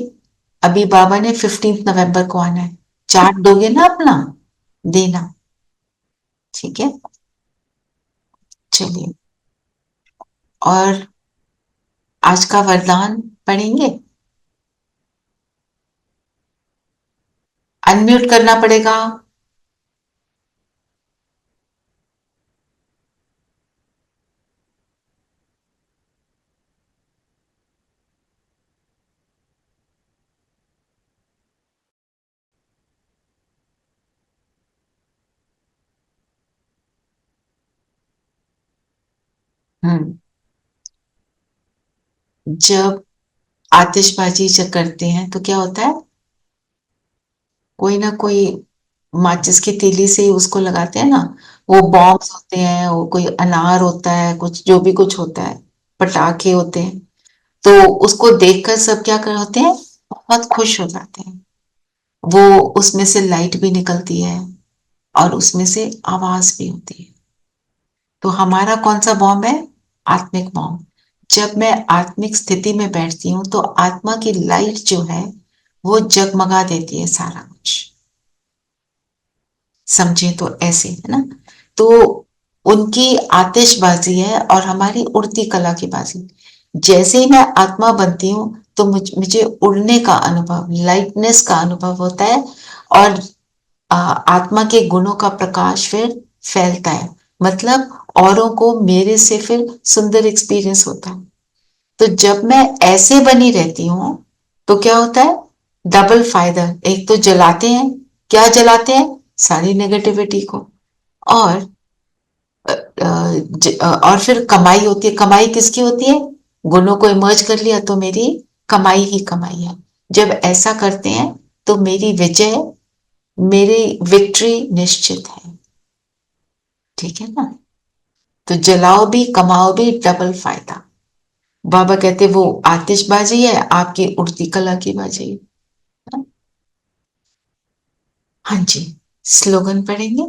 अभी बाबा ने 15 नवंबर को आना है। चार्ट दोगे ना अपना, देना, ठीक है। चलिए, और आज का वरदान पढ़ेंगे। अनम्यूट करना पड़ेगा। हम्म जब आतिशबाजी जब करते हैं तो क्या होता है, कोई ना कोई माचिस की तीली से ही उसको लगाते हैं ना, वो बॉम्ब्स होते हैं, वो कोई अनार होता है, कुछ जो भी कुछ होता है, पटाखे होते हैं, तो उसको देखकर सब क्या कर होते हैं, बहुत खुश हो जाते हैं। वो उसमें से लाइट भी निकलती है, और उसमें से आवाज भी होती है। तो हमारा कौन सा बॉम्ब है? आत्मिक बॉम्ब। जब मैं आत्मिक स्थिति में बैठती हूँ तो आत्मा की लाइट जो है वो जगमगा देती है सारा कुछ। समझे तो ऐसे, है ना। तो उनकी आतिशबाजी है और हमारी उड़ती कला की बाजी। जैसे ही मैं आत्मा बनती हूँ तो मुझे उड़ने का अनुभव, लाइटनेस का अनुभव होता है, और आत्मा के गुणों का प्रकाश फिर फैलता है, मतलब औरों को मेरे से फिर सुंदर एक्सपीरियंस होता है। तो जब मैं ऐसे बनी रहती हूं तो क्या होता है, डबल फायदा। एक तो जलाते हैं, क्या जलाते हैं, सारी नेगेटिविटी को, और और फिर कमाई होती है। कमाई किसकी होती है, गुणों को इमर्ज कर लिया तो मेरी कमाई ही कमाई है। जब ऐसा करते हैं तो मेरी विजय, मेरी विक्ट्री निश्चित है। ठीक है ना? तो जलाओ भी कमाओ भी, डबल फायदा। बाबा कहते वो आतिशबाजी है, आपकी उड़ती कला की बाजी है। हाँ जी, स्लोगन पढ़ेंगे।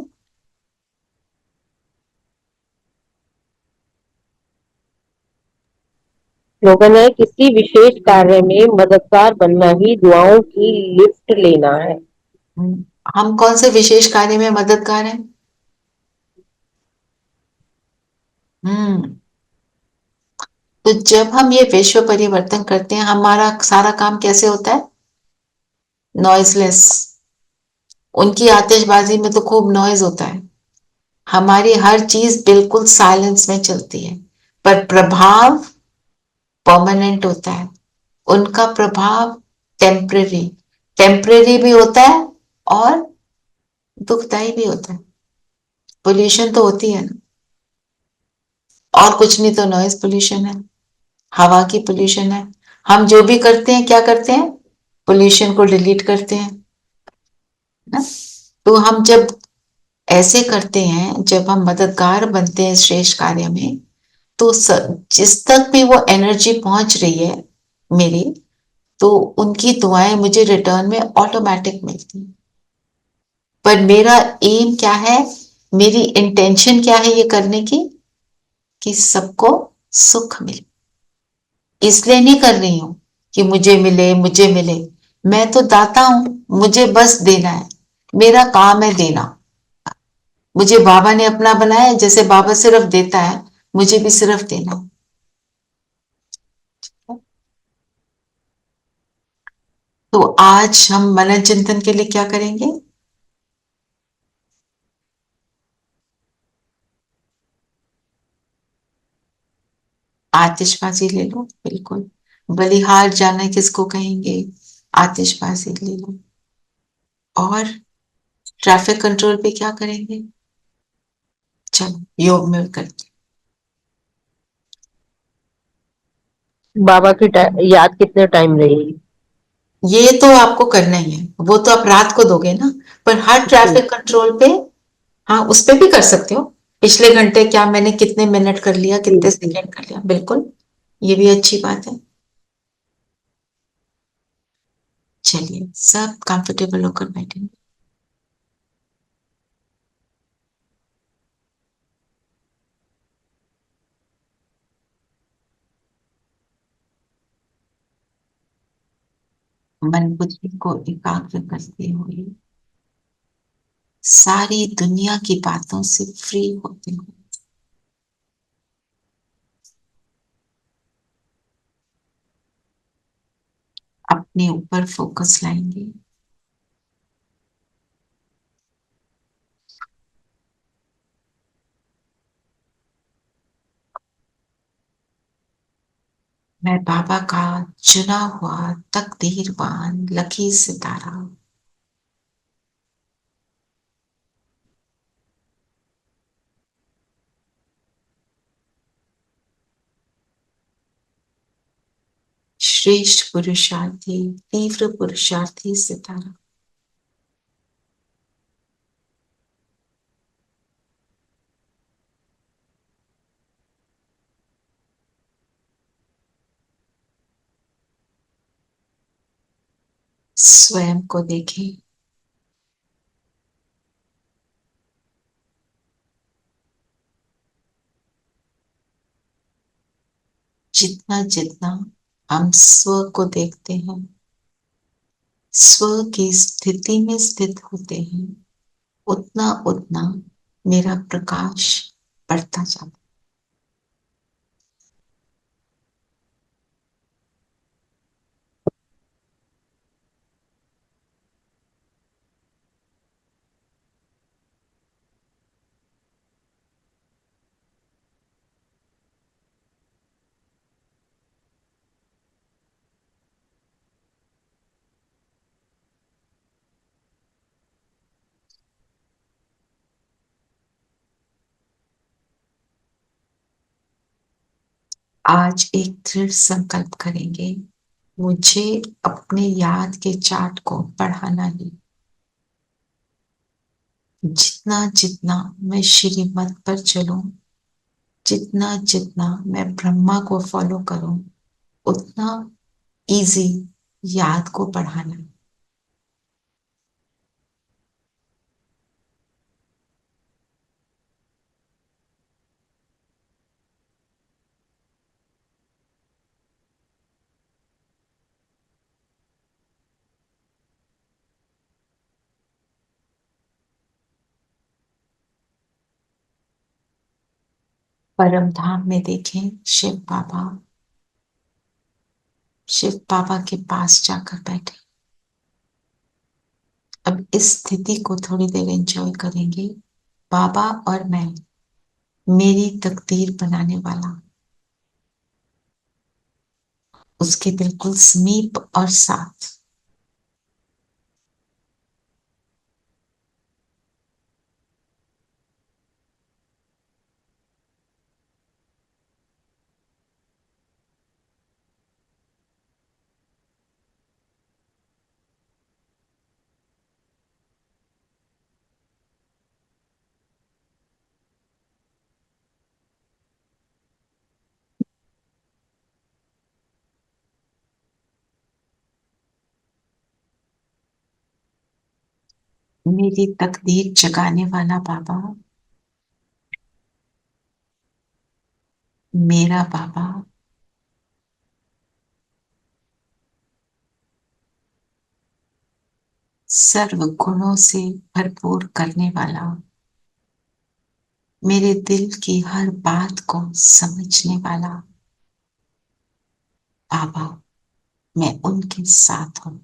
स्लोगन है, किसी विशेष कार्य में मददगार बनना ही दुआओं की लिफ्ट लेना है। हम कौन से विशेष कार्य में मददगार हैं? हम्म तो जब हम ये विश्व परिवर्तन करते हैं, हमारा सारा काम कैसे होता है, नॉइजलेस। उनकी आतिशबाजी में तो खूब नॉइज होता है, हमारी हर चीज बिल्कुल साइलेंस में चलती है, पर प्रभाव परमानेंट होता है। उनका प्रभाव टेम्परेरी, टेम्परेरी भी होता है और दुखदाई भी होता है। पोल्यूशन तो होती है ना, और कुछ नहीं तो नॉइज पोल्यूशन है, हवा की पोल्यूशन है। हम जो भी करते हैं, क्या करते हैं, पोल्यूशन को डिलीट करते हैं ना। तो हम जब ऐसे करते हैं, जब हम मददगार बनते हैं श्रेष्ठ कार्य में, तो जिस तक भी वो एनर्जी पहुंच रही है मेरी, तो उनकी दुआएं मुझे रिटर्न में ऑटोमेटिक मिलती हैं। पर मेरा एम क्या है, मेरी इंटेंशन क्या है ये करने की, कि सबको सुख मिले। इसलिए नहीं कर रही हूं कि मुझे मिले मुझे मिले। मैं तो दाता हूं, मुझे बस देना है, मेरा काम है देना। मुझे बाबा ने अपना बनाया, जैसे बाबा सिर्फ देता है, मुझे भी सिर्फ देना। तो आज हम मनन चिंतन के लिए क्या करेंगे, आतिशबाजी ले लो, बिल्कुल। बलिहार जाना किसको कहेंगे, आतिशबाजी ले लो। और ट्रैफिक कंट्रोल पे क्या करेंगे, चलो योग में करते। बाबा की याद कितने टाइम रहेगी? ये तो आपको करना ही है, वो तो आप रात को दोगे ना। पर हर ट्रैफिक कंट्रोल पे, हाँ उस पे भी कर सकते हो। पिछले घंटे क्या मैंने कितने मिनट कर लिया, कितने सेकंड कर लिया, बिल्कुल, ये भी अच्छी बात है। चलिए सब कंफर्टेबल होकर बैठेंगे। मन बुद्धि को एकाग्र करते हुए, सारी दुनिया की बातों से फ्री होते हुए, अपने ऊपर फोकस लाएंगे। मैं बाबा का चुना हुआ तकदीरवान लकी सितारा, श्रेष्ठ पुरुषार्थी, तीव्र पुरुषार्थी सितारा, स्वयं को देखें। जितना जितना हम स्व को देखते हैं, स्व की स्थिति में स्थित होते हैं, उतना उतना मेरा प्रकाश बढ़ता जाता है। आज एक दृढ़ संकल्प करेंगे, मुझे अपने याद के चार्ट को बढ़ाना है। जितना जितना मैं श्रीमत पर चलूं, जितना जितना मैं ब्रह्मा को फॉलो करूं, उतना इजी याद को बढ़ाना। परम धाम में देखें शिव बाबा, शिव बाबा के पास जाकर बैठे। अब इस स्थिति को थोड़ी देर एंजॉय करेंगे। बाबा और मैं, मेरी तकदीर बनाने वाला, उसके बिल्कुल समीप और साथ। मेरी तकदीर जगाने वाला बाबा, मेरा बाबा, सर्व गुणों से भरपूर करने वाला, मेरे दिल की हर बात को समझने वाला बाबा, मैं उनके साथ हूं।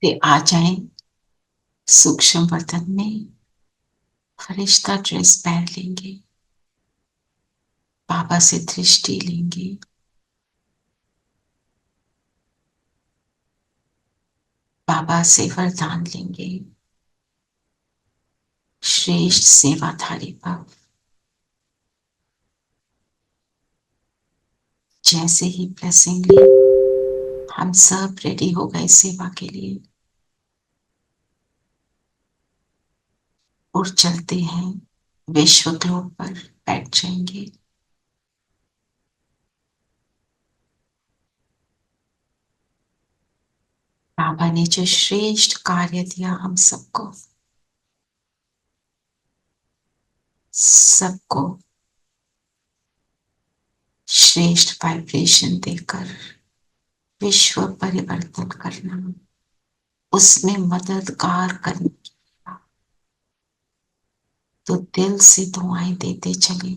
वे आ जाएं सूक्ष्म बर्तन में, फरिश्ता ड्रेस पहन लेंगे, बाबा से दृष्टि लेंगे, बाबा से वरदान लेंगे, श्रेष्ठ सेवाधारी भव। जैसे ही ब्लेसिंग ली, हम सब रेडी हो गए सेवा के लिए और चलते हैं विश्व ग्लोब पर बैठ जाएंगे। बाबा ने जो श्रेष्ठ कार्य दिया हम सबको, सबको श्रेष्ठ वाइब्रेशन देकर विश्व परिवर्तन करना, उसमें मददगार करने की, तो दिल से दुआएं देते चले,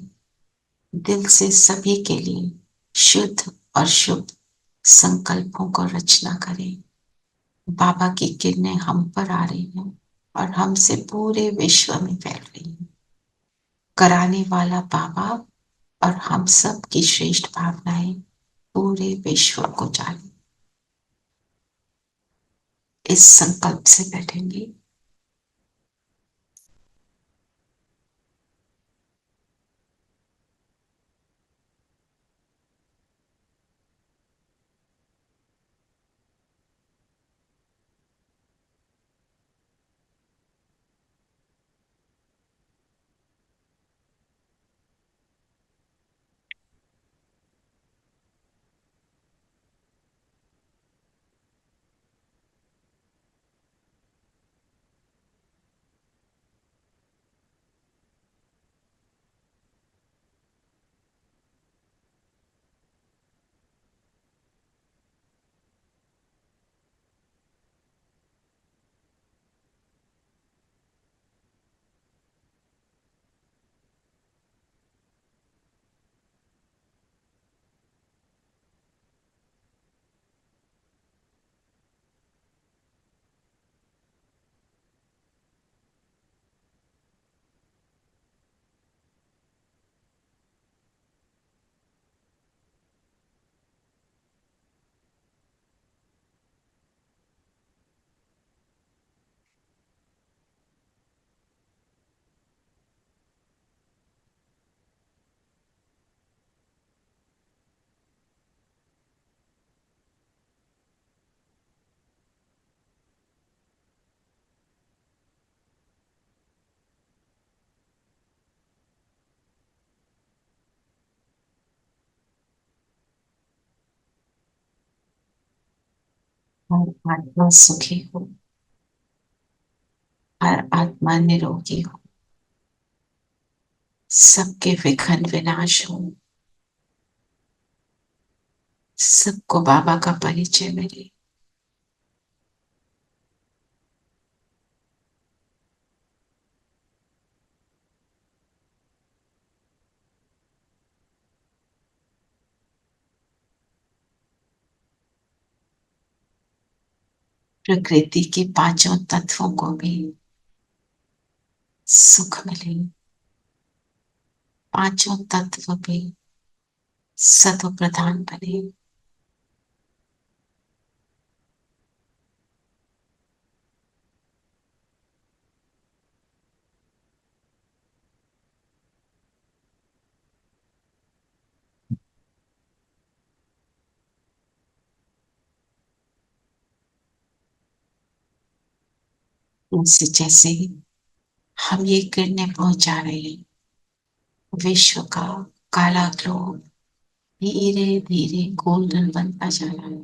दिल से सभी के लिए शुद्ध और शुभ संकल्पों को रचना करें। बाबा की किरणें हम पर आ रही हैं और हमसे पूरे विश्व में फैल रही हैं। कराने वाला बाबा और हम सब की श्रेष्ठ भावनाएं पूरे विश्व को जाने, इस संकल्प से बैठेंगे। हर आत्मा सुखी हो, हर आत्मा निरोगी हो, सबके विघ्न विनाश हो, सबको बाबा का परिचय मिले। प्रकृति के पांचों तत्वों को भी सुख मिले, पांचों तत्व भी सतो प्रधान बने। उनसे जैसे ही हम ये किरणें पहुंचा रहे हैं, विश्व का काला ग्लोब धीरे धीरे गोल्डन बनता जा रहा है।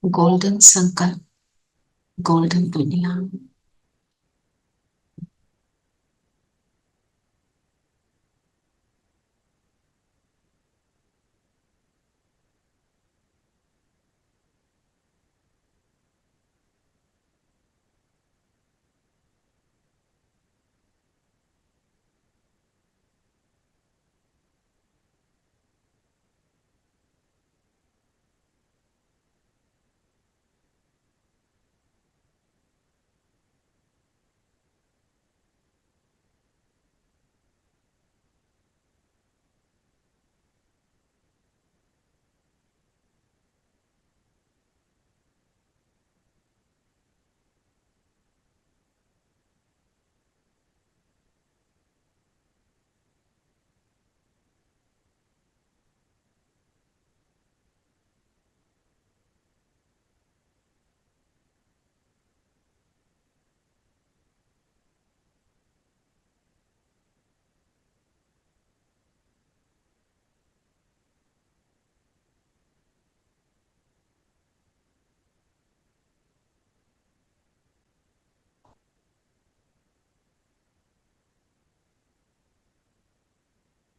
गोल्डन संकल्प, गोल्डन दुनिया।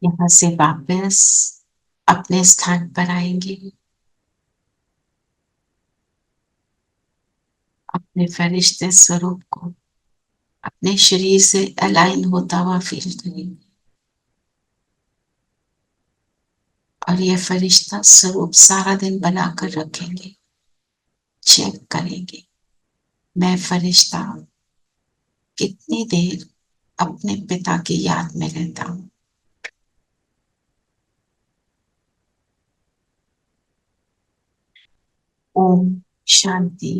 यहाँ से वापस अपने स्थान पर आएंगे, अपने फरिश्ते स्वरूप को अपने शरीर से अलाइन होता हुआ फील करेंगे और ये फरिश्ता स्वरूप सारा दिन बनाकर रखेंगे, चेक करेंगे मैं फरिश्ता कितनी देर अपने पिता की याद में रहता हूं। ओम शांति।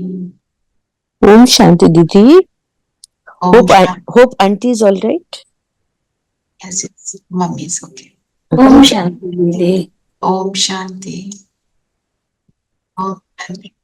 ओम शांति दीदी। ओम hope auntie is all right. Yes, it's mummy is okay. Om Shanti दीदी। ओम शांति। ओम शांति।